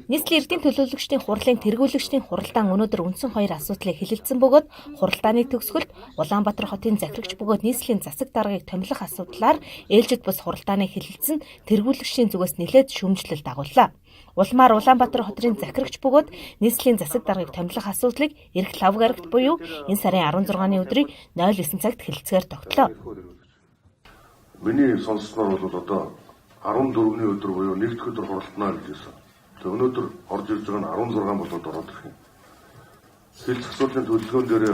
Нийслэлийн эрдэм төлөөлөгчдийн хурлын тэргүүлэгчдийн хуралдаан өнөөдөр үндсэн хоёр асуудлыг хэлэлцэн бөгөөд хуралдааны төгсгөлд Улаанбаатар хотын захирагч бөгөөд нийслэлийн засаг даргыг томилох асуудлаар ээлжид бус хуралдааны хэлэлцэн тэргүүлэгчдийн зүгээс нэлээд шүүмжлэл дагууллаа. Улмаар Улаанбаатар хотын захирагч бөгөөд нийслэлийн засаг даргыг томилох асуудлыг эрх лав гарагт буюу энэ сарын 16-ны өдрийг 09 цагт хэлэлцгээр тогтлоо. Миний сонссноор бол одоо 14-ний өдөр буюу нэгд өдөр хуралдана гэж хэлсэн. Тэгээ өнөөдөр орж ирж байгаа нь 16 болоод ороод ирэх юм. Хэлц асуудлын төлөвлөгөөн дээр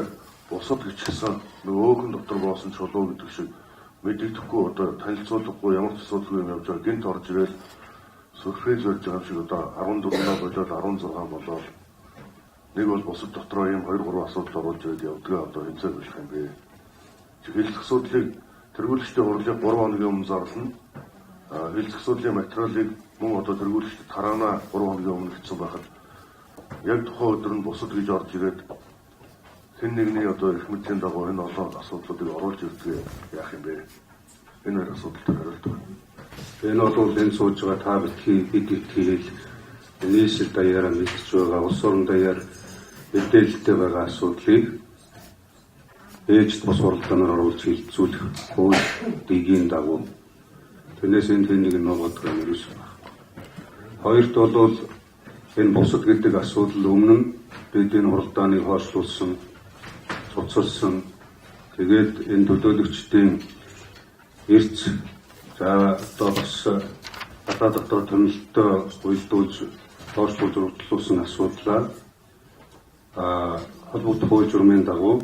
бусад гिचгсэн өөхөн дотор боосон чулуу гэдэг шиг мэдэгдэхгүй одоо танилцуулахгүй ямар ч асуудалгүй юм явж байгаа гинт орж ирэл сөрфрейз болж байгаа юм шиг одоо 14-нөө болоод 16 болоод нэг бол бусад дотроо ийм 2-3 асуудал оруулж ирээд явдгаа одоо хэмжээ болох юм бэ. Хэлц асуудлыг тэргүүлэгчдийн хурлыг 3 хоногийн өмнө зарлана. Хэлц асуудлын материалыг мөн одоо тэргүүлэгчд тараана 3 хоногийн өмнө хийсэн байхад яг тухайн өдөр нь бусад гэж орж ирээд хэн нэгний одоо их мэдлийн дагуу энэ олон асуудлуудыг оруулж ирдэг яах юм бэ? Энэ хоёр асуудалтай хариулт. Энэ бол энэ сууж байгаа та битгий хийл нийслэл даяараа мэдж байгаа улс орон даяар мэдээлэлтэй байгаа асуудлыг ээлжид бус хуралдаанаар оруулж хилцүүлэх хууль дэгийн дагуу тэрнээс энэ тэнийг нь ногоодох юм ерөөс байна. Хоёрт бол энэ бусад гэдэг асуудал өмнө нь бид энэ хуралдааныг хойшлуулсан, цуцалсан. Тэгээд энэ төлөөлөгчдийн эрц за одоо бас гадаа дотор томилолтой уйлдуулж хойшлуулж урьдчилсан асуудлаа холбогдох хууль журмын дагуу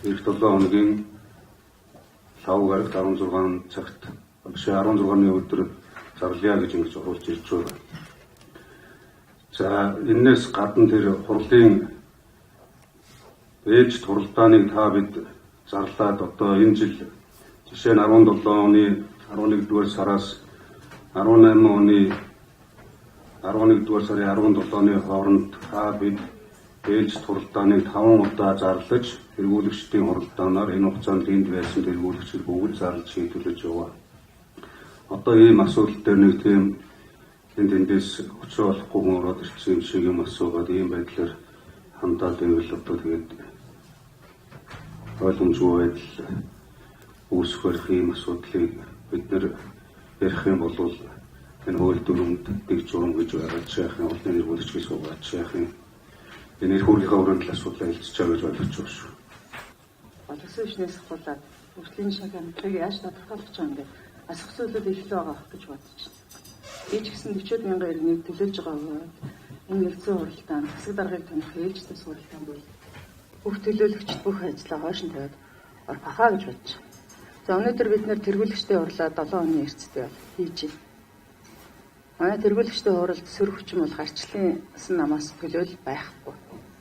эх 7 хоногийн 5 гарагт 16 цагт биш 16-ны өдөр зарлая гэж ингэж оруулж ирж байна. За энэс гадна тэр хурлын ээлжид хуралдааныг та бид зарлаад одоо энэ жил жишээ нь 17 оны 11-р сараас 18 оны 11-р сарын 17-ны хооронд та бид ээлжид хуралдааныг 5 удаа зарлаж тэргүүлэгчдийн хуралдаанаар энэ хугацаанд энд байсан тэргүүлэгчид бүгд зарлж шийдвэрлэж яваа. Одоо ийм асуудал дээр нэг тийм эндээс өчөө болохгүй хүн ороод ирсэн юм шиг юм асуугаад ийм байдлаар хандаад байвал одоо тэгээд ойлгомжгүй байдал үүсгэх ийм асуудлыг бид нэр ярих юм бол энэ хууль дүрмд дэг журам гэж байгаа жаахан олон нэрвүүлэгчээс суугаад жаахан энэ хуулийнхаа өрөөнд асуудал хэлцэж байгаа гэж ойлгож байна шүү. Боловсон ишнээс хавуулаад өртлийн шаг амтлыг яаж тодорхойлох гэж байгаа юм бэ? Асах зүйлүүд их л байгаа гэж бодож байна. Би ч гэсэн 40,000 иргэнийг төлөөлж байгаа. Энэ нэгдсэн хуралдаан, засаг даргыг таних ээлжтэй хуралдаан бол бүх төлөөлөгчд бүх ажлаа хойшин тавиад орхохаа гэж бодож байна. За өнөөдөр бид нэр тэргүүлэгчтэй хурлаа 7 оны эрсдэл хийж байна. Манай тэргүүлэгчтэй хуралд сөрөг хүчин бол гарчлалын намаас төлөөл байхгүй.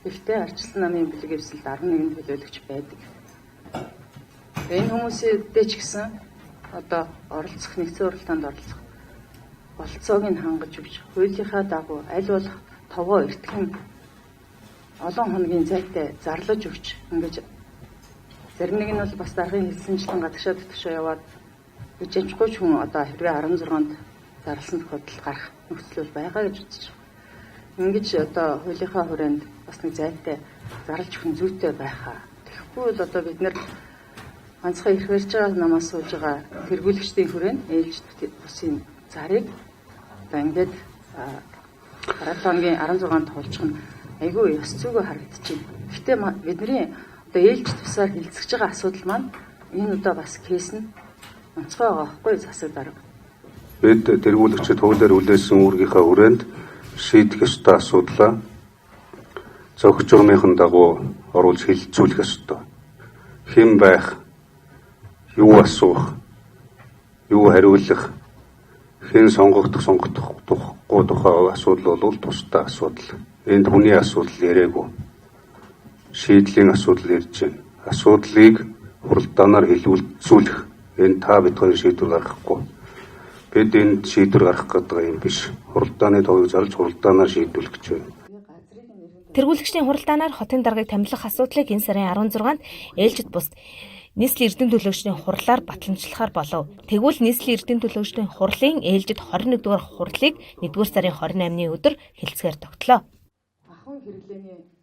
Гэхдээ арчлалын намын бэлэг эвсэлд 11 төлөөлөгч байдаг. Энэ хүмүүстэй ч гэсэн одоо оролцох нэгдсэн хуралдаанд оролцох болцоог нь хангаж өгч хуулийнхаа дагуу аль болох товоо эртхэн олон хоногийн зайтай зарлаж өгч ингэж зарим нэг нь бол бас даргын хэлсэнчлэн гадагшаа төтөшөө яваад гэж амжихгүй ч хүн одоо хэрвээ 16-нд зарласан тохиолдол гарах нөхцөл байгаа гэж үзэж байна. Ингэж одоо хуулийнхаа хүрээнд бас нэг зайтай зарлж өгөх зүйтэй байхаа. Тэгэхгүй бол одоо бид нэр ганцхан ирэх барьж байгаа намаас сууж байгаа тэргүүлэгчдийн хүрээнд ээлжид бусын зарыг одоо ингээд 17 хоногийн 16-нд туулчих нь айгүй ёс зүйгүй харагдчихэв. Гэхдээ бидний одоо ээлжид бусаар хилцэж байгаа асуудал маань энэ удаа бас кейс нь онцгой байгаа байхгүй засаг дарга. Бид тэргүүлэгчид хуулиар үлээсэн үүргийнхаа хүрээнд шийдэх ёстой асуудлаа зохиж журмынхын дагуу оруулж хэлэлцүүлэх ёстой. Хэн байх, юу асуух, юу хариулах, хэн сонгогдохгүй тухай асуудал бол тусдаа асуудал. Энд хүний асуудал яриаггүй. Шийдлийн асуудал ярьж байна. Асуудлыг хуралдаанаар хэлүүлцүүлэх энэ та бид хоёр шийдвэр гаргахгүй. Бид энд шийдвэр гаргах гэдэг юм биш. Хуралдааны товыг зарлж хуралдаанаар шийдвэрлэх гэж байна. Тэргүүлэгчдийн хуралдаанаар хотын даргыг томилох асуудлыг энэ сарын 16-нд ээлжид бус нийслэлийн эрдэм төлөөлөгчдийн хурлаар батламжлахаар болов. Тэгвэл нийслэлийн эрдэм төлөөлөгчдийн хурлын ээлжид 21 дугаар хурлыг 1-р сарын 28-ны өдөр хэлцгээр тогтлоо. Ахуйн хэрэглээний